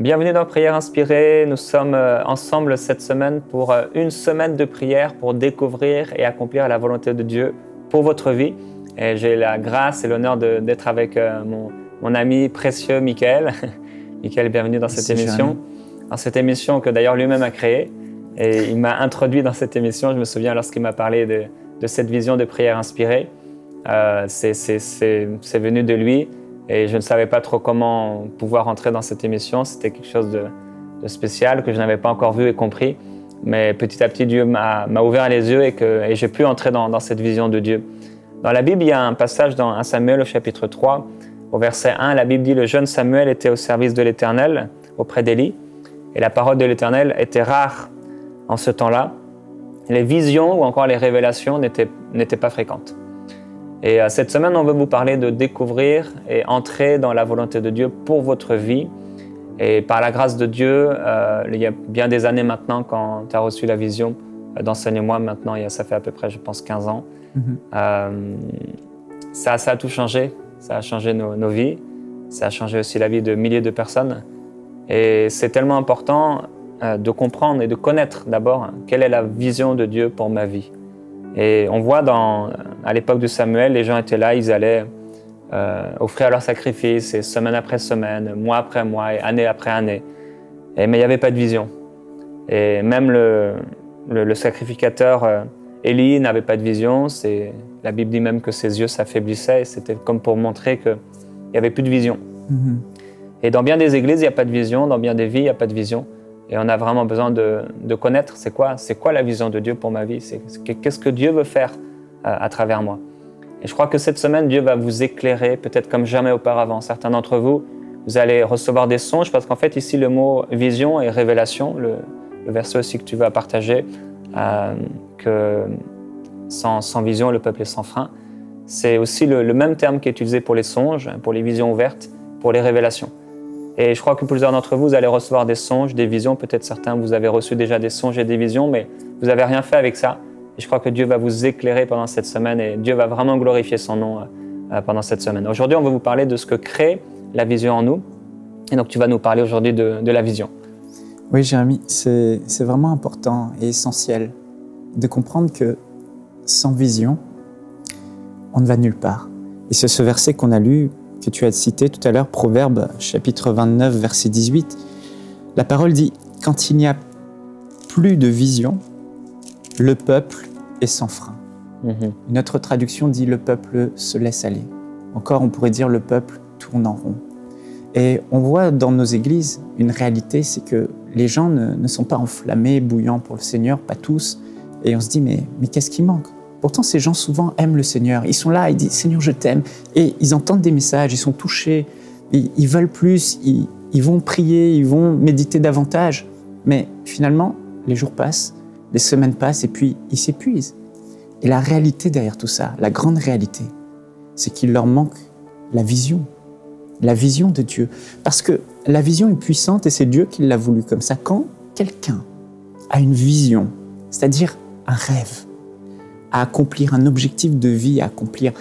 Bienvenue dans Prière Inspirée. Nous sommes ensemble cette semaine pour une semaine de prière pour découvrir et accomplir la volonté de Dieu pour votre vie. Et j'ai la grâce et l'honneur d'être avec mon ami précieux Michael. Michael, bienvenue dans cette émission. Dans cette émission que d'ailleurs lui-même a créée. Et il m'a introduit dans cette émission. Je me souviens lorsqu'il m'a parlé de cette vision de Prière Inspirée. C'est venu de lui. Et je ne savais pas trop comment pouvoir entrer dans cette émission. C'était quelque chose de spécial que je n'avais pas encore vu et compris. Mais petit à petit, Dieu m'a ouvert les yeux et j'ai pu entrer dans cette vision de Dieu. Dans la Bible, il y a un passage dans 1 Samuel au chapitre 3. Au verset 1, la Bible dit « Le jeune Samuel était au service de l'Éternel auprès d'Élie. Et la parole de l'Éternel était rare en ce temps-là. Les visions ou encore les révélations n'étaient pas fréquentes. » Et cette semaine, on veut vous parler de découvrir et entrer dans la volonté de Dieu pour votre vie. Et par la grâce de Dieu, il y a bien des années maintenant, quand tu as reçu la vision d'Enseigne-moi, maintenant, ça fait à peu près, je pense, 15 ans, ça a tout changé. Ça a changé nos vies. Ça a changé aussi la vie de milliers de personnes. Et c'est tellement important de comprendre et de connaître d'abord quelle est la vision de Dieu pour ma vie. Et on voit à l'époque de Samuel, les gens étaient là, ils allaient offrir leurs sacrifices, et semaine après semaine, mois après mois, et année après année. Mais il n'y avait pas de vision. Et même le sacrificateur Élie n'avait pas de vision. La Bible dit même que ses yeux s'affaiblissaient, et c'était comme pour montrer qu'il n'y avait plus de vision. Et dans bien des églises, il n'y a pas de vision, dans bien des vies, il n'y a pas de vision. Et on a vraiment besoin de connaître c'est quoi la vision de Dieu pour ma vie, qu'est-ce que Dieu veut faire à travers moi. Et je crois que cette semaine, Dieu va vous éclairer, peut-être comme jamais auparavant. Certains d'entre vous, vous allez recevoir des songes, parce qu'en fait ici le mot vision et révélation, le verset aussi que tu vas partager, que sans vision, le peuple est sans frein, c'est aussi le même terme qui est utilisé pour les songes, pour les visions ouvertes, pour les révélations. Et je crois que plusieurs d'entre vous, vous allez recevoir des songes, des visions. Peut-être certains, vous avez reçu déjà des songes et des visions, mais vous n'avez rien fait avec ça. Et je crois que Dieu va vous éclairer pendant cette semaine et Dieu va vraiment glorifier son nom pendant cette semaine. Aujourd'hui, on va vous parler de ce que crée la vision en nous. Et donc, tu vas nous parler aujourd'hui de la vision. Oui, Jérémy, c'est vraiment important et essentiel de comprendre que sans vision, on ne va nulle part. Et c'est ce verset qu'on a lu, que tu as cité tout à l'heure, Proverbe chapitre 29, verset 18. La parole dit « Quand il n'y a plus de vision, le peuple est sans frein. » Une autre traduction dit « Le peuple se laisse aller ». Encore, on pourrait dire « Le peuple tourne en rond ». Et on voit dans nos églises une réalité, c'est que les gens ne sont pas enflammés, bouillants pour le Seigneur, pas tous. Et on se dit « Mais qu'est-ce qui manque ?» Pourtant, ces gens souvent aiment le Seigneur. Ils sont là, ils disent « Seigneur, je t'aime ». Et ils entendent des messages, ils sont touchés, ils veulent plus, ils vont prier, ils vont méditer davantage. Mais finalement, les jours passent, les semaines passent et puis ils s'épuisent. Et la réalité derrière tout ça, la grande réalité, c'est qu'il leur manque la vision de Dieu. Parce que la vision est puissante et c'est Dieu qui l'a voulu comme ça. Quand quelqu'un a une vision, c'est-à-dire un rêve, à accomplir un objectif de vie, à accomplir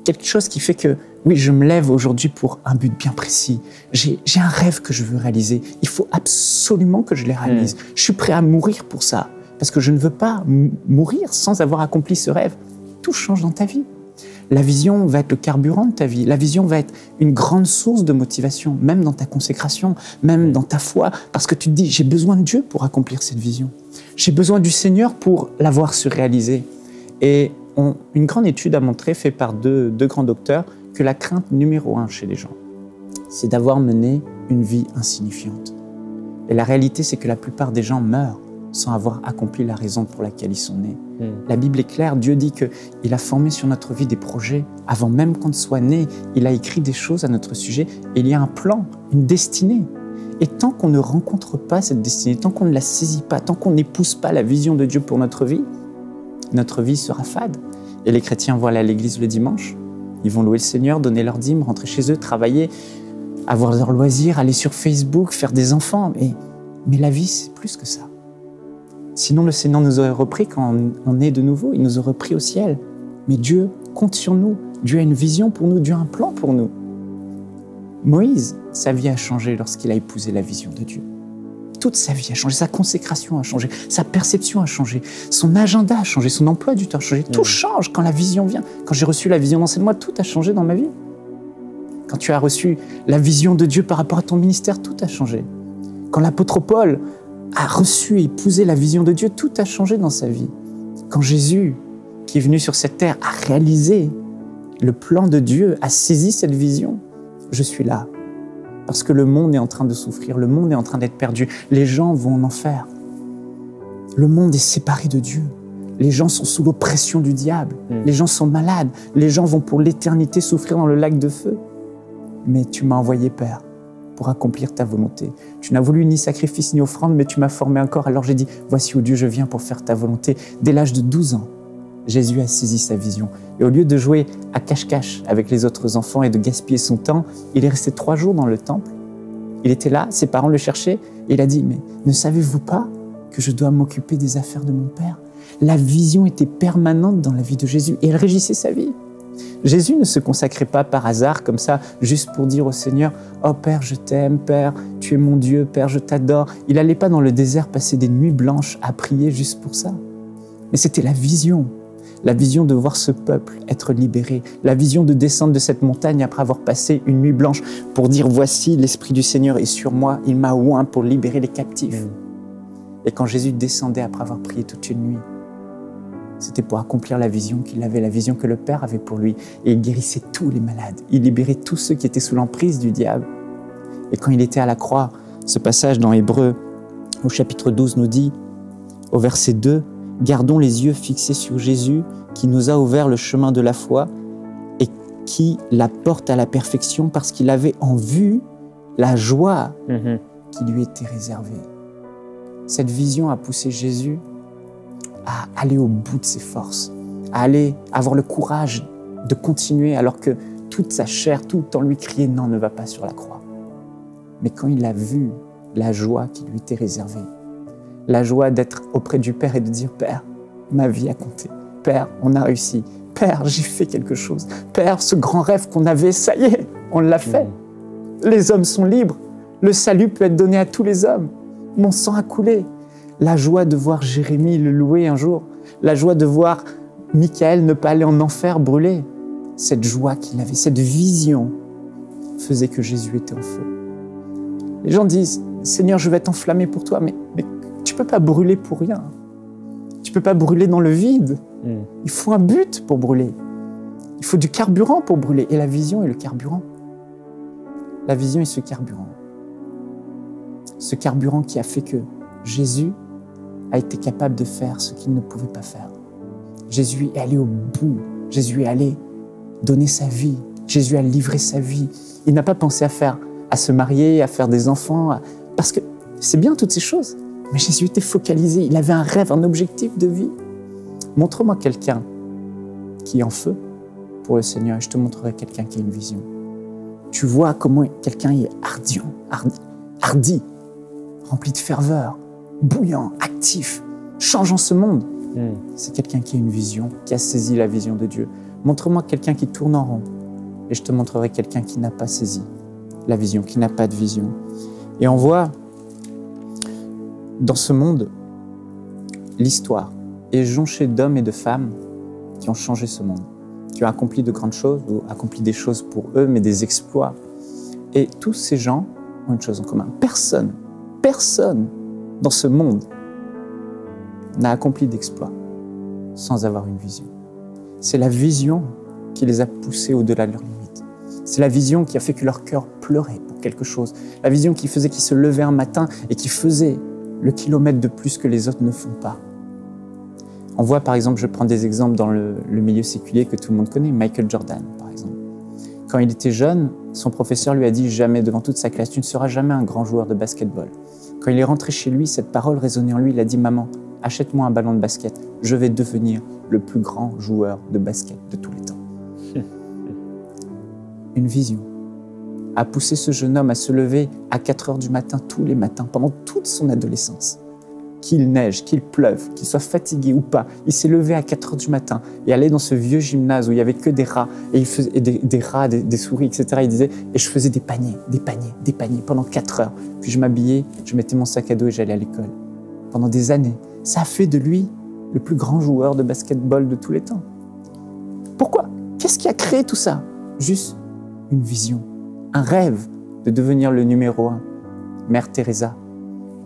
quelque chose qui fait que, oui, je me lève aujourd'hui pour un but bien précis. J'ai un rêve que je veux réaliser. Il faut absolument que je le réalise. Je suis prêt à mourir pour ça, parce que je ne veux pas mourir sans avoir accompli ce rêve. Tout change dans ta vie. La vision va être le carburant de ta vie. La vision va être une grande source de motivation, même dans ta consécration, même dans ta foi, parce que tu te dis, j'ai besoin de Dieu pour accomplir cette vision. J'ai besoin du Seigneur pour l'avoir se réaliser. Et une grande étude a montré, faite par deux grands docteurs, que la crainte numéro 1 chez les gens, c'est d'avoir mené une vie insignifiante. Et la réalité, c'est que la plupart des gens meurent sans avoir accompli la raison pour laquelle ils sont nés. La Bible est claire, Dieu dit qu'il a formé sur notre vie des projets. Avant même qu'on ne soit né, il a écrit des choses à notre sujet. Et il y a un plan, une destinée. Et tant qu'on ne rencontre pas cette destinée, tant qu'on ne la saisit pas, tant qu'on n'épouse pas la vision de Dieu pour notre vie sera fade. Et les chrétiens vont aller à l'église le dimanche, ils vont louer le Seigneur, donner leur dîme, rentrer chez eux, travailler, avoir leurs loisirs, aller sur Facebook, faire des enfants. Mais la vie, c'est plus que ça. Sinon, le Seigneur nous aurait repris quand on est de nouveau, il nous aurait pris au ciel. Mais Dieu compte sur nous, Dieu a une vision pour nous, Dieu a un plan pour nous. Moïse, sa vie a changé lorsqu'il a épousé la vision de Dieu. Toute sa vie a changé, sa consécration a changé, sa perception a changé, son agenda a changé, son emploi du temps a changé. Tout change quand la vision vient. Quand j'ai reçu la vision d'enseignement, tout a changé dans ma vie. Quand tu as reçu la vision de Dieu par rapport à ton ministère, tout a changé. Quand l'apôtre Paul a reçu et épousé la vision de Dieu, tout a changé dans sa vie. Quand Jésus, qui est venu sur cette terre, a réalisé le plan de Dieu, a saisi cette vision, je suis là. Parce que le monde est en train de souffrir, le monde est en train d'être perdu, les gens vont en enfer. Le monde est séparé de Dieu. Les gens sont sous l'oppression du diable. Les gens sont malades. Les gens vont pour l'éternité souffrir dans le lac de feu. Mais tu m'as envoyé, Père, pour accomplir ta volonté. Tu n'as voulu ni sacrifice ni offrande, mais tu m'as formé un corps. Alors j'ai dit, voici où Dieu je viens pour faire ta volonté. Dès l'âge de 12 ans, Jésus a saisi sa vision. Et au lieu de jouer à cache-cache avec les autres enfants et de gaspiller son temps, il est resté 3 jours dans le temple. Il était là, ses parents le cherchaient, et il a dit, mais ne savez-vous pas que je dois m'occuper des affaires de mon Père? La vision était permanente dans la vie de Jésus et elle régissait sa vie. Jésus ne se consacrait pas par hasard comme ça, juste pour dire au Seigneur, « Oh Père, je t'aime, Père, tu es mon Dieu, Père, je t'adore. » Il n'allait pas dans le désert passer des nuits blanches à prier juste pour ça. Mais c'était la vision de voir ce peuple être libéré, la vision de descendre de cette montagne après avoir passé une nuit blanche pour dire, « Voici l'Esprit du Seigneur est sur moi, il m'a oint pour libérer les captifs. » Et quand Jésus descendait après avoir prié toute une nuit, c'était pour accomplir la vision qu'il avait, la vision que le Père avait pour lui. Et il guérissait tous les malades. Il libérait tous ceux qui étaient sous l'emprise du diable. Et quand il était à la croix, ce passage dans Hébreux, au chapitre 12, nous dit, au verset 2, « Gardons les yeux fixés sur Jésus, qui nous a ouvert le chemin de la foi et qui la porte à la perfection parce qu'il avait en vue la joie qui lui était réservée. » Cette vision a poussé Jésus à aller au bout de ses forces, à avoir le courage de continuer alors que toute sa chair, tout en lui criait « Non, ne va pas sur la croix ». Mais quand il a vu la joie qui lui était réservée, la joie d'être auprès du Père et de dire « Père, ma vie a compté. Père, on a réussi. Père, j'ai fait quelque chose. Père, ce grand rêve qu'on avait, ça y est, on l'a fait. Les hommes sont libres. Le salut peut être donné à tous les hommes. Mon sang a coulé. » La joie de voir Jérémie le louer un jour, la joie de voir Michaël ne pas aller en enfer brûler. Cette joie qu'il avait, cette vision faisait que Jésus était en feu. Les gens disent, Seigneur, je vais être enflammé pour toi, mais tu ne peux pas brûler pour rien. Tu ne peux pas brûler dans le vide. Il faut un but pour brûler. Il faut du carburant pour brûler. Et la vision est le carburant. La vision est ce carburant. Ce carburant qui a fait que Jésus a été capable de faire ce qu'il ne pouvait pas faire. Jésus est allé au bout. Jésus est allé donner sa vie. Jésus a livré sa vie. Il n'a pas pensé à se marier, à faire des enfants, parce que c'est bien toutes ces choses. Mais Jésus était focalisé. Il avait un rêve, un objectif de vie. Montre-moi quelqu'un qui est en feu pour le Seigneur et je te montrerai quelqu'un qui a une vision. Tu vois comment quelqu'un est hardi, rempli de ferveur, bouillant, actif, changeant ce monde. C'est quelqu'un qui a une vision, qui a saisi la vision de Dieu. Montre-moi quelqu'un qui tourne en rond et je te montrerai quelqu'un qui n'a pas saisi la vision, qui n'a pas de vision. Et on voit dans ce monde, l'histoire est jonchée d'hommes et de femmes qui ont changé ce monde, qui ont accompli de grandes choses ou accompli des choses pour eux, mais des exploits. Et tous ces gens ont une chose en commun. Personne dans ce monde n'a accompli d'exploit sans avoir une vision. C'est la vision qui les a poussés au-delà de leurs limites. C'est la vision qui a fait que leur cœur pleurait pour quelque chose. La vision qui faisait qu'ils se levaient un matin et qui faisait le kilomètre de plus que les autres ne font pas. On voit par exemple, je prends des exemples dans le milieu séculier que tout le monde connaît, Michael Jordan par exemple. Quand il était jeune, son professeur lui a dit jamais devant toute sa classe, tu ne seras jamais un grand joueur de basketball. Quand il est rentré chez lui, cette parole résonnait en lui, il a dit maman, achète-moi un ballon de basket, je vais devenir le plus grand joueur de basket de tous les temps. Une vision a poussé ce jeune homme à se lever à 4 heures du matin tous les matins pendant toute son adolescence qu'il neige, qu'il pleuve, qu'il soit fatigué ou pas, il s'est levé à 4 heures du matin et allait dans ce vieux gymnase où il n'y avait que des rats, et il faisait des rats, des souris, etc. Il disait, et je faisais des paniers pendant 4 heures. Puis je m'habillais, je mettais mon sac à dos et j'allais à l'école. Pendant des années. Ça a fait de lui le plus grand joueur de basketball de tous les temps. Pourquoi? Qu'est-ce qui a créé tout ça? Juste une vision, un rêve de devenir le numéro 1. Mère Teresa,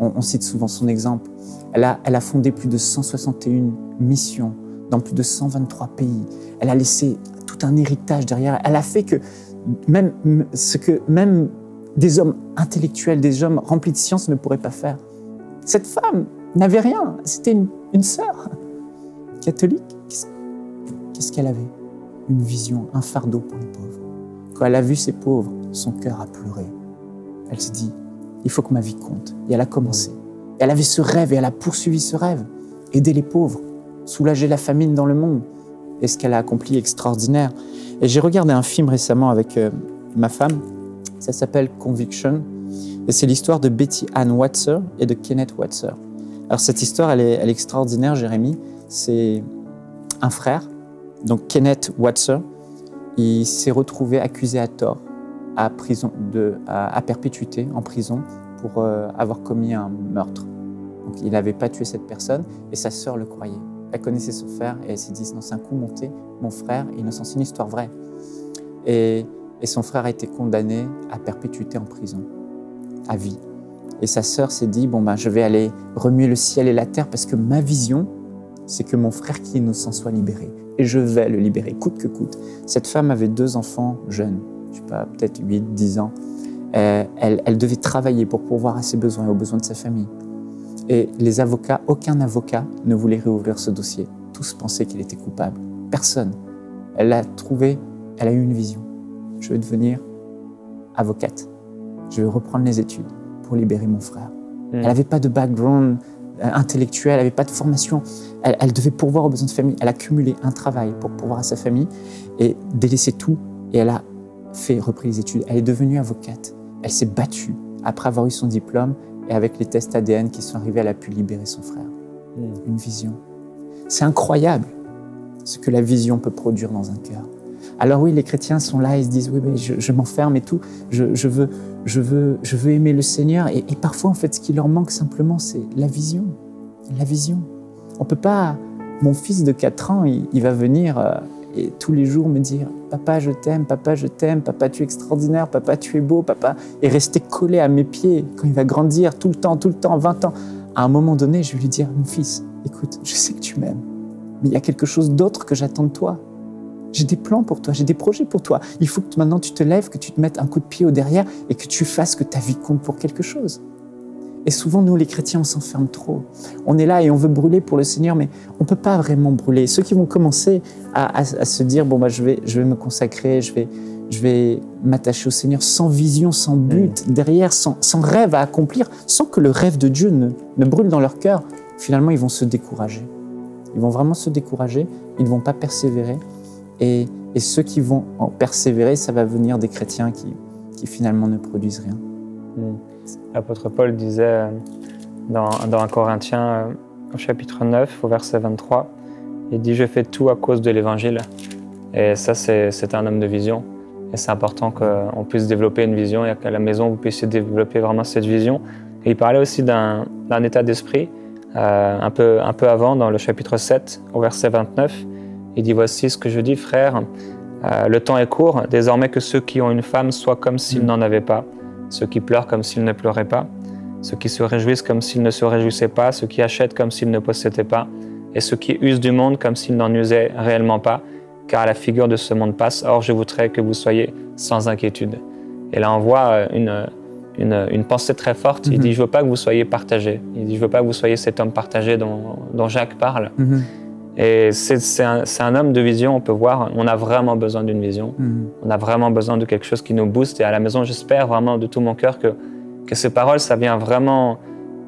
on cite souvent son exemple. Elle a fondé plus de 161 missions dans plus de 123 pays. Elle a laissé tout un héritage derrière. Elle a fait que même des hommes intellectuels, des hommes remplis de science ne pourraient pas faire. Cette femme n'avait rien. C'était une sœur catholique. Qu'est-ce qu'elle avait? Une vision, un fardeau pour les pauvres. Quand elle a vu ces pauvres, son cœur a pleuré. Elle s'est dit, il faut que ma vie compte. Et elle a commencé. Elle avait ce rêve et elle a poursuivi ce rêve. Aider les pauvres, soulager la famine dans le monde. Et ce qu'elle a accompli est extraordinaire. Et j'ai regardé un film récemment avec ma femme. Ça s'appelle Conviction. Et c'est l'histoire de Betty Ann Watser et de Kenneth Watser. Alors cette histoire, elle est extraordinaire, Jérémy. C'est un frère, donc Kenneth Watser. Il s'est retrouvé accusé à tort à perpétuité en prison pour avoir commis un meurtre. Donc il n'avait pas tué cette personne et sa sœur le croyait. Elle connaissait son frère et elle s'est dit, non, c'est un coup monté, mon frère est innocent, c'est une histoire vraie. Et son frère a été condamné à perpétuité en prison, à vie. Et sa sœur s'est dit, bon ben je vais aller remuer le ciel et la terre parce que ma vision, c'est que mon frère qui est innocent soit libéré. Et je vais le libérer, coûte que coûte. Cette femme avait 2 enfants jeunes, je sais pas, peut-être 8, 10 ans. Elle devait travailler pour pourvoir à ses besoins et aux besoins de sa famille. Et les avocats, aucun avocat ne voulait réouvrir ce dossier. Tous pensaient qu'il était coupable. Personne. Elle a eu une vision. Je vais devenir avocate. Je vais reprendre les études pour libérer mon frère. Elle n'avait pas de background intellectuel, elle n'avait pas de formation. Elle devait pourvoir aux besoins de famille. Elle a cumulé un travail pour pourvoir à sa famille et délaissé tout. Et elle a repris les études. Elle est devenue avocate. Elle s'est battue après avoir eu son diplôme et avec les tests ADN qui sont arrivés, elle a pu libérer son frère. Une vision. C'est incroyable ce que la vision peut produire dans un cœur. Alors oui, les chrétiens sont là et se disent, oui, mais je m'enferme et tout, je veux aimer le Seigneur. Et parfois, en fait, ce qui leur manque simplement, c'est la vision. La vision. On peut pas... Mon fils de 4 ans, il va venir et tous les jours me dire, papa, je t'aime, papa, tu es extraordinaire, papa, tu es beau, papa, et rester collé à mes pieds quand il va grandir tout le temps, 20 ans. À un moment donné, je vais lui dire, mon fils, écoute, je sais que tu m'aimes, mais il y a quelque chose d'autre que j'attends de toi. J'ai des plans pour toi, j'ai des projets pour toi. Il faut que maintenant tu te lèves, que tu te mettes un coup de pied au derrière et que tu fasses que ta vie compte pour quelque chose. Et souvent, nous, les chrétiens, on s'enferme trop. On est là et on veut brûler pour le Seigneur, mais on ne peut pas vraiment brûler. Ceux qui vont commencer à se dire, bon, bah, je vais me consacrer, je vais m'attacher au Seigneur sans vision, sans but, derrière, sans rêve à accomplir, sans que le rêve de Dieu ne brûle dans leur cœur, finalement, ils vont se décourager. Ils vont vraiment se décourager, ils ne vont pas persévérer. Et ceux qui vont en persévérer, ça va venir des chrétiens qui finalement ne produisent rien. L'apôtre Paul disait dans 1 Corinthiens, au chapitre 9, au verset 23, il dit « Je fais tout à cause de l'Évangile ». Et ça, c'est un homme de vision. Et c'est important qu'on puisse développer une vision et qu'à la maison, vous puissiez développer vraiment cette vision. Et il parlait aussi d'un état d'esprit, un peu avant, dans le chapitre 7, au verset 29. Il dit « Voici ce que je dis, frères, le temps est court, désormais que ceux qui ont une femme soient comme s'ils n'en avaient pas, ceux qui pleurent comme s'ils ne pleuraient pas, ceux qui se réjouissent comme s'ils ne se réjouissaient pas, ceux qui achètent comme s'ils ne possédaient pas, et ceux qui usent du monde comme s'ils n'en usaient réellement pas, car la figure de ce monde passe, or je voudrais que vous soyez sans inquiétude. » Et là on voit une pensée très forte. Il dit « Je ne veux pas que vous soyez partagés. » Il dit « Je ne veux pas que vous soyez cet homme partagé dont Jacques parle. » Et c'est un homme de vision, on peut voir, on a vraiment besoin d'une vision. On a vraiment besoin de quelque chose qui nous booste. Et à la maison, j'espère vraiment de tout mon cœur que ces paroles, ça vient vraiment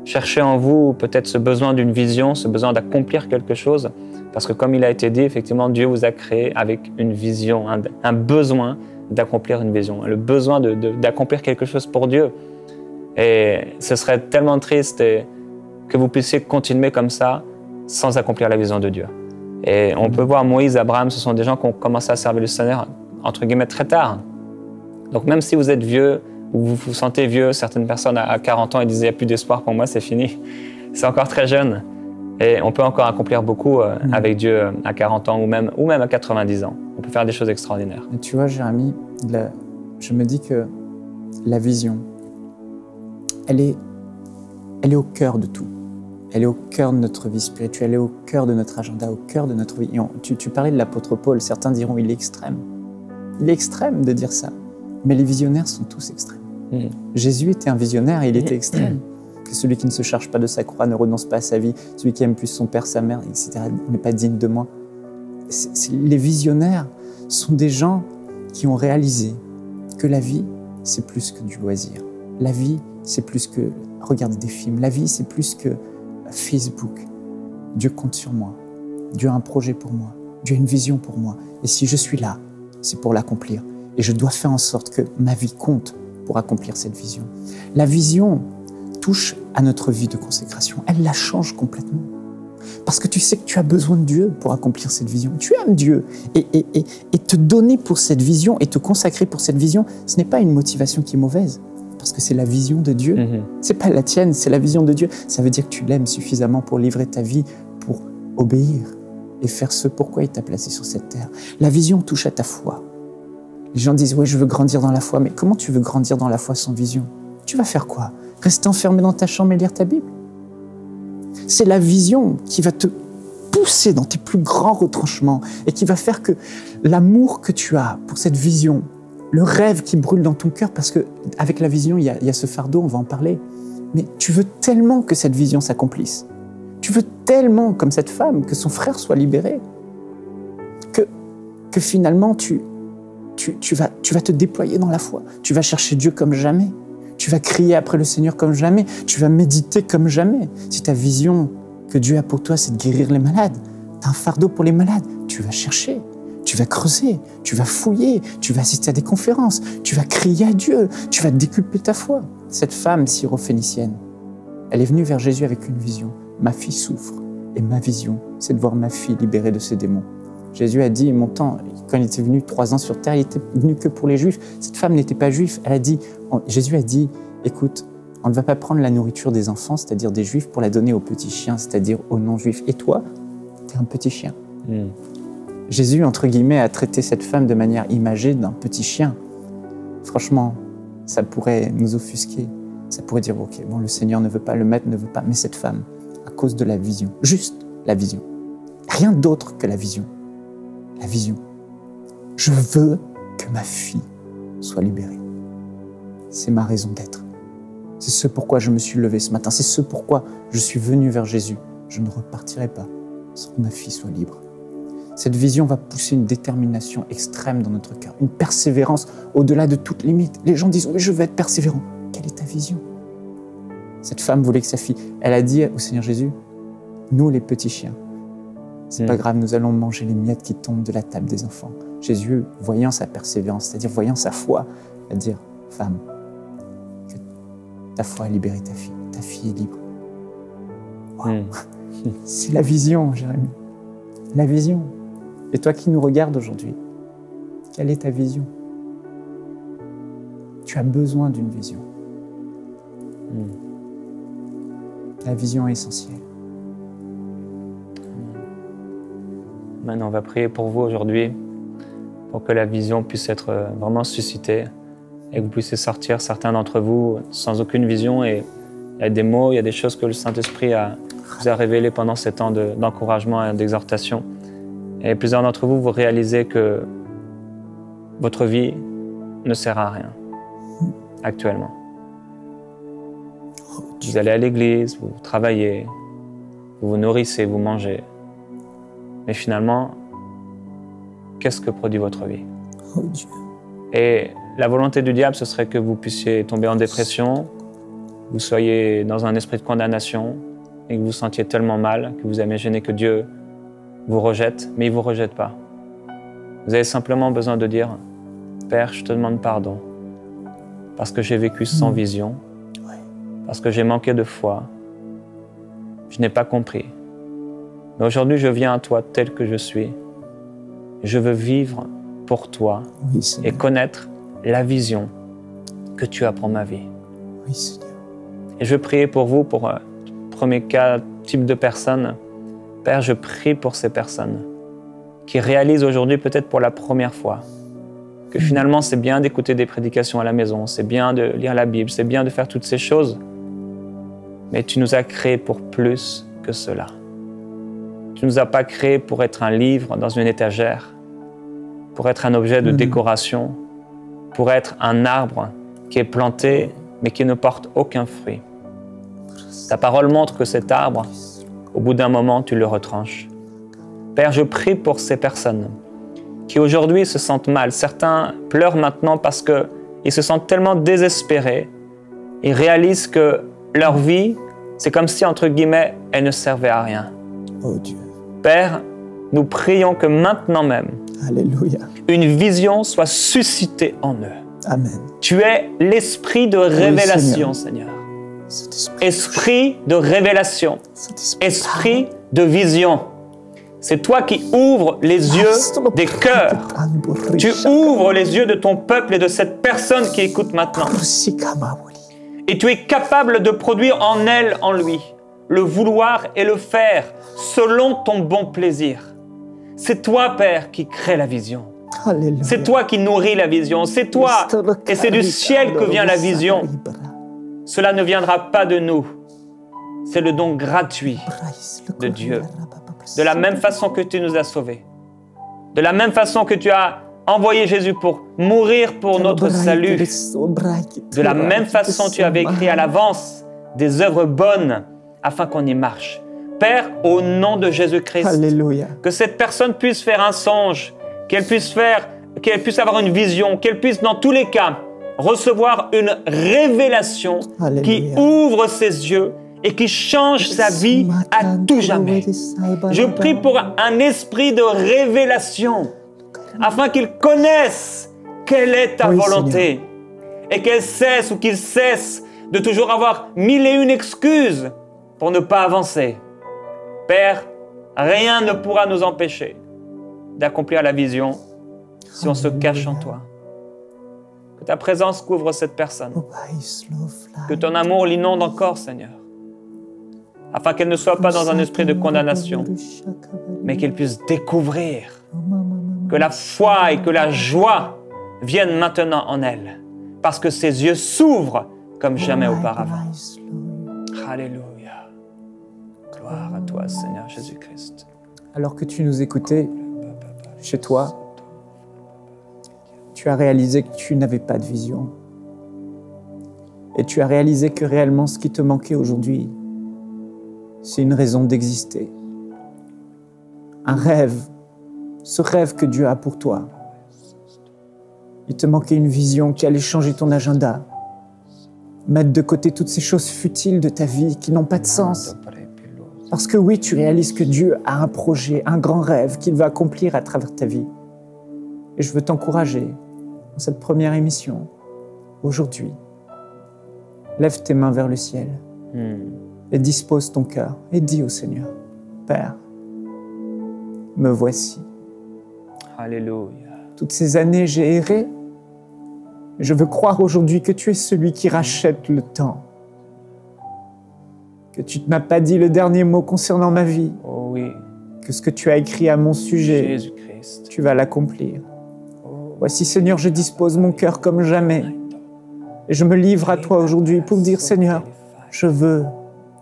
chercher en vous peut-être ce besoin d'une vision, ce besoin d'accomplir quelque chose. Parce que comme il a été dit, effectivement, Dieu vous a créé avec une vision, un besoin d'accomplir une vision, le besoin d'accomplir quelque chose pour Dieu. Et ce serait tellement triste que vous puissiez continuer comme ça sans accomplir la vision de Dieu. Et on peut voir Moïse, Abraham, ce sont des gens qui ont commencé à servir le Seigneur, entre guillemets, très tard. Donc même si vous êtes vieux, ou vous vous sentez vieux, certaines personnes à 40 ans, ils disaient « il n'y a plus d'espoir pour moi, c'est fini ». C'est encore très jeune. Et on peut encore accomplir beaucoup avec Dieu à 40 ans ou même à 90 ans. On peut faire des choses extraordinaires. Et tu vois, Jérémie, je me dis que la vision, elle est au cœur de tout. Elle est au cœur de notre vie spirituelle, elle est au cœur de notre agenda, au cœur de notre vie. Et tu parlais de l'apôtre Paul, certains diront il est extrême. Il est extrême de dire ça, mais les visionnaires sont tous extrêmes. Jésus était un visionnaire et il était extrême. Que celui qui ne se charge pas de sa croix ne renonce pas à sa vie, celui qui aime plus son père, sa mère, etc., n'est pas digne de moi. Les visionnaires sont des gens qui ont réalisé que la vie, c'est plus que du loisir. La vie, c'est plus que regarder des films. La vie, c'est plus que Facebook. Dieu compte sur moi. Dieu a un projet pour moi. Dieu a une vision pour moi. Et si je suis là, c'est pour l'accomplir. Et je dois faire en sorte que ma vie compte pour accomplir cette vision. La vision touche à notre vie de consécration. Elle la change complètement. Parce que tu sais que tu as besoin de Dieu pour accomplir cette vision. Tu aimes Dieu. Et te donner pour cette vision et te consacrer pour cette vision, ce n'est pas une motivation qui est mauvaise. Parce que c'est la vision de Dieu. C'est pas la tienne, c'est la vision de Dieu. Ça veut dire que tu l'aimes suffisamment pour livrer ta vie, pour obéir et faire ce pourquoi il t'a placé sur cette terre. La vision touche à ta foi. Les gens disent « oui, je veux grandir dans la foi ». Mais comment tu veux grandir dans la foi sans vision? Tu vas faire quoi? Rester enfermé dans ta chambre et lire ta Bible? C'est la vision qui va te pousser dans tes plus grands retranchements et qui va faire que l'amour que tu as pour cette vision, le rêve qui brûle dans ton cœur, parce qu'avec la vision, il y a ce fardeau, on va en parler, mais tu veux tellement que cette vision s'accomplisse. Tu veux tellement, comme cette femme, que son frère soit libéré, que finalement tu vas te déployer dans la foi. Tu vas chercher Dieu comme jamais. Tu vas crier après le Seigneur comme jamais. Tu vas méditer comme jamais. Si ta vision que Dieu a pour toi, c'est de guérir les malades, tu as un fardeau pour les malades, tu vas chercher. Tu vas creuser, tu vas fouiller, tu vas assister à des conférences, tu vas crier à Dieu, tu vas décupler ta foi. Cette femme syrophénicienne, elle est venue vers Jésus avec une vision. Ma fille souffre et ma vision, c'est de voir ma fille libérée de ses démons. Jésus a dit, mon temps, quand il était venu 3 ans sur terre, il était venu que pour les Juifs. Cette femme n'était pas juive. Jésus a dit, écoute, on ne va pas prendre la nourriture des enfants, c'est-à-dire des Juifs, pour la donner aux petits chiens, c'est-à-dire aux non-Juifs. Et toi, tu es un petit chien. Jésus, entre guillemets, a traité cette femme de manière imagée d'un petit chien. Franchement, ça pourrait nous offusquer. Ça pourrait dire, ok, bon, le Seigneur ne veut pas, le Maître ne veut pas, mais cette femme, à cause de la vision, juste la vision, rien d'autre que la vision. La vision. Je veux que ma fille soit libérée. C'est ma raison d'être. C'est ce pourquoi je me suis levé ce matin. C'est ce pourquoi je suis venu vers Jésus. Je ne repartirai pas sans que ma fille soit libre. Cette vision va pousser une détermination extrême dans notre cœur, une persévérance au-delà de toute limite. Les gens disent « oui, je veux être persévérant ». Quelle est ta vision? Cette femme voulait que sa fille... Elle a dit au Seigneur Jésus, « nous les petits chiens, c'est pas grave, nous allons manger les miettes qui tombent de la table des enfants. » Jésus, voyant sa persévérance, c'est-à-dire voyant sa foi, va dire « Femme, que ta foi a libéré ta fille est libre. » Wow. C'est la vision, Jérémie. La vision. Et toi qui nous regardes aujourd'hui, quelle est ta vision? Tu as besoin d'une vision. La vision est essentielle. Maintenant, on va prier pour vous aujourd'hui, pour que la vision puisse être vraiment suscitée et que vous puissiez sortir, certains d'entre vous, sans aucune vision. Et il y a des mots, il y a des choses que le Saint-Esprit vous a révélées pendant ces temps d'encouragement et d'exhortation. Et plusieurs d'entre vous, vous réalisez que votre vie ne sert à rien actuellement. Vous allez à l'église, vous travaillez, vous vous nourrissez, vous mangez. Mais finalement, qu'est-ce que produit votre vie? Oh Dieu. Et la volonté du diable, ce serait que vous puissiez tomber en dépression, vous soyez dans un esprit de condamnation et que vous vous sentiez tellement mal que vous imaginez que Dieu vous rejette, mais il ne vous rejette pas. Vous avez simplement besoin de dire « Père, je te demande pardon parce que j'ai vécu sans vision, parce que j'ai manqué de foi, je n'ai pas compris. Mais aujourd'hui, je viens à toi tel que je suis. Je veux vivre pour toi Oui, et Seigneur. connaître la vision que tu as pour ma vie. Oui, Seigneur. Et je veux prier pour vous, pour premier cas, type de personnes. Père, je prie pour ces personnes qui réalisent aujourd'hui peut-être pour la première fois que finalement c'est bien d'écouter des prédications à la maison, c'est bien de lire la Bible, c'est bien de faire toutes ces choses, mais tu nous as créés pour plus que cela. Tu ne nous as pas créés pour être un livre dans une étagère, pour être un objet de décoration, pour être un arbre qui est planté mais qui ne porte aucun fruit. Ta parole montre que cet arbre, au bout d'un moment, tu le retranches. Père, je prie pour ces personnes qui aujourd'hui se sentent mal. Certains pleurent maintenant parce qu'ils se sentent tellement désespérés. Ils réalisent que leur vie, c'est comme si, entre guillemets, elle ne servait à rien. Oh Dieu. Père, nous prions que maintenant même, Alléluia. une vision soit suscitée en eux. Amen. Tu es l'esprit de révélation, Seigneur. Saint-Esprit. Esprit de révélation. Saint-Esprit. Esprit de vision. C'est toi qui ouvres les yeux des cœurs. Tu ouvres les yeux de ton peuple et de cette personne qui écoute maintenant. Et tu es capable de produire en elle, en lui, le vouloir et le faire selon ton bon plaisir. C'est toi, Père, qui crée la vision. Alléluia. C'est toi qui nourris la vision. C'est toi et c'est du ciel que vient la vision. Cela ne viendra pas de nous. C'est le don gratuit de Dieu. De la même façon que tu nous as sauvés. De la même façon que tu as envoyé Jésus pour mourir pour notre salut. De la même façon, tu avais écrit à l'avance des œuvres bonnes afin qu'on y marche. Père, au nom de Jésus-Christ, Alléluia. que cette personne puisse faire un songe, qu'elle puisse avoir une vision, qu'elle puisse dans tous les cas recevoir une révélation Alléluia. qui ouvre ses yeux et qui change sa vie à tout jamais. Je prie pour un esprit de révélation afin qu'il connaisse quelle est ta volonté et qu'elle cesse ou qu'il cesse de toujours avoir mille et une excuses pour ne pas avancer. Père, rien ne pourra nous empêcher d'accomplir la vision si on se cache en toi. Que ta présence couvre cette personne. Que ton amour l'inonde encore, Seigneur. Afin qu'elle ne soit pas dans un esprit de condamnation, mais qu'elle puisse découvrir que la foi et que la joie viennent maintenant en elle. Parce que ses yeux s'ouvrent comme jamais auparavant. Alléluia. Gloire à toi, Seigneur Jésus-Christ. Alors que tu nous écoutais chez toi, tu as réalisé que tu n'avais pas de vision. Et tu as réalisé que réellement ce qui te manquait aujourd'hui, c'est une raison d'exister. Un rêve, ce rêve que Dieu a pour toi. Il te manquait une vision qui allait changer ton agenda, mettre de côté toutes ces choses futiles de ta vie qui n'ont pas de sens. Parce que oui, tu réalises que Dieu a un projet, un grand rêve qu'il va accomplir à travers ta vie. Et je veux t'encourager dans cette première émission, aujourd'hui. Lève tes mains vers le ciel et dispose ton cœur et dis au Seigneur, Père, me voici. Alléluia. Toutes ces années, j'ai erré. Je veux croire aujourd'hui que tu es celui qui rachète le temps. Que tu ne m'as pas dit le dernier mot concernant ma vie. Oh oui. Que ce que tu as écrit à mon sujet, Jésus-Christ. tu vas l'accomplir. Voici, Seigneur, je dispose mon cœur comme jamais. Et je me livre à toi aujourd'hui pour dire, Seigneur, je veux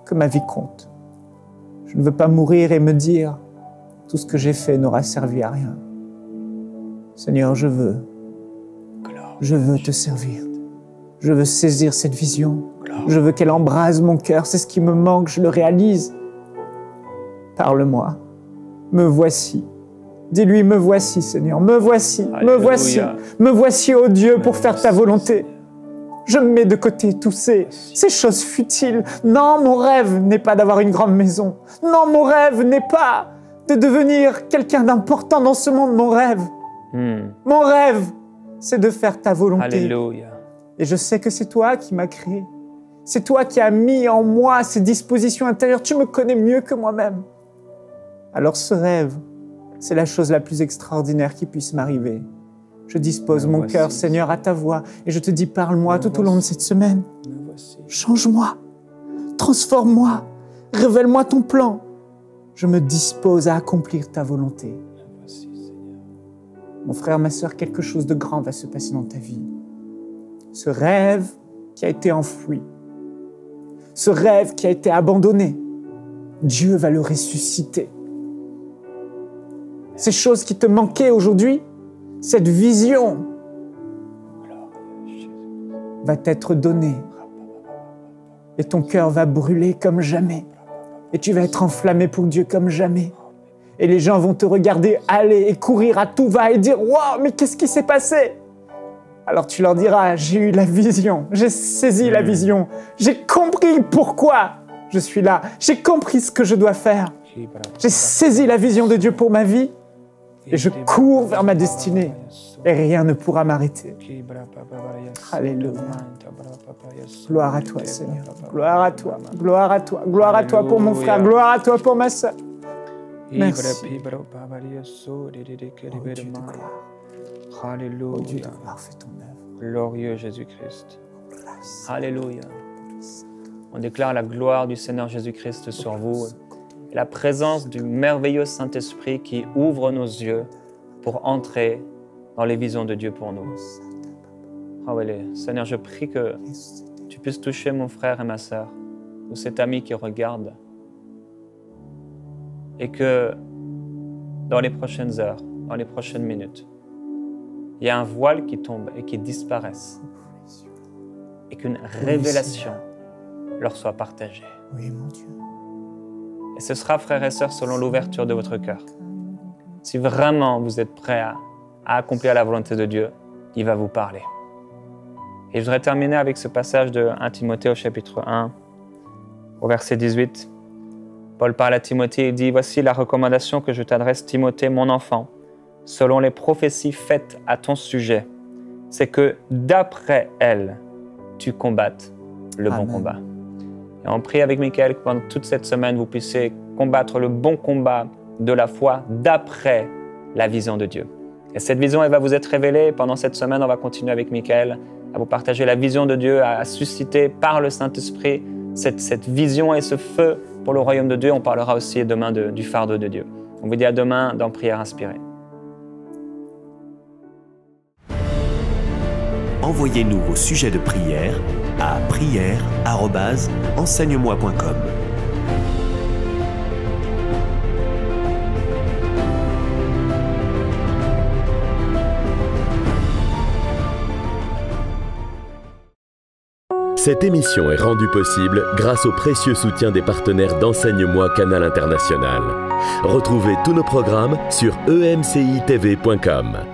que ma vie compte. Je ne veux pas mourir et me dire, tout ce que j'ai fait n'aura servi à rien. Seigneur, je veux te servir. Je veux saisir cette vision. Je veux qu'elle embrase mon cœur. C'est ce qui me manque, je le réalise. Parle-moi. Me voici. Dis-lui, me voici, Seigneur. Me voici, me voici. Me voici, ô Dieu, pour faire ta volonté. Je mets de côté tous ces choses futiles. Non, mon rêve n'est pas d'avoir une grande maison. Non, mon rêve n'est pas de devenir quelqu'un d'important dans ce monde. Mon rêve, mon rêve, c'est de faire ta volonté. Alléluia. Et je sais que c'est toi qui m'as créé. C'est toi qui as mis en moi ces dispositions intérieures. Tu me connais mieux que moi-même. Alors ce rêve, c'est la chose la plus extraordinaire qui puisse m'arriver. Je dispose mon cœur, Seigneur, à ta voix et je te dis, parle-moi tout au long de cette semaine. Change-moi, transforme-moi, révèle-moi ton plan. Je me dispose à accomplir ta volonté. Mon frère, ma sœur, quelque chose de grand va se passer dans ta vie. Ce rêve qui a été enfoui, ce rêve qui a été abandonné, Dieu va le ressusciter. Ces choses qui te manquaient aujourd'hui, cette vision va t'être donnée et ton cœur va brûler comme jamais et tu vas être enflammé pour Dieu comme jamais et les gens vont te regarder aller et courir à tout va et dire « Waouh, mais qu'est-ce qui s'est passé ?» Alors tu leur diras « J'ai eu la vision, j'ai saisi la vision, j'ai compris pourquoi je suis là, j'ai compris ce que je dois faire, j'ai saisi la vision de Dieu pour ma vie et je cours vers ma destinée. » Et rien ne pourra m'arrêter. Alléluia. Gloire à toi, Seigneur. Gloire à toi. Gloire à toi. Gloire à toi pour mon frère. Gloire à toi pour ma sœur. Merci. Oh Dieu de gloire. Alléluia. Oh Dieu de gloire, fais ton œuvre. Glorieux Jésus-Christ. Alléluia. On déclare la gloire du Seigneur Jésus-Christ sur vous. Et la présence du merveilleux Saint-Esprit qui ouvre nos yeux pour entrer dans les visions de Dieu pour nous. Ah ouais, Seigneur, je prie que tu puisses toucher mon frère et ma sœur, ou cet ami qui regarde, et que dans les prochaines heures, dans les prochaines minutes, il y a un voile qui tombe et qui disparaisse, et qu'une révélation leur soit partagée. Oui, mon Dieu. Et ce sera, frères et sœurs, selon l'ouverture de votre cœur. Si vraiment vous êtes prêts à accomplir la volonté de Dieu, il va vous parler. Et je voudrais terminer avec ce passage de 1 Timothée au chapitre 1, au verset 18. Paul parle à Timothée et dit « Voici la recommandation que je t'adresse, Timothée, mon enfant, selon les prophéties faites à ton sujet, c'est que d'après elles, tu combattes le bon combat. » Et on prie avec Michael que pendant toute cette semaine, vous puissiez combattre le bon combat de la foi d'après la vision de Dieu. Et cette vision, elle va vous être révélée. Pendant cette semaine, on va continuer avec Michael à vous partager la vision de Dieu, à susciter par le Saint-Esprit cette vision et ce feu pour le royaume de Dieu. On parlera aussi demain du fardeau de Dieu. On vous dit à demain dans Prière Inspirée. Envoyez-nous vos sujets de prière à prière@enseigne-moi.com. Cette émission est rendue possible grâce au précieux soutien des partenaires d'Enseigne-moi Canal International. Retrouvez tous nos programmes sur emcitv.com.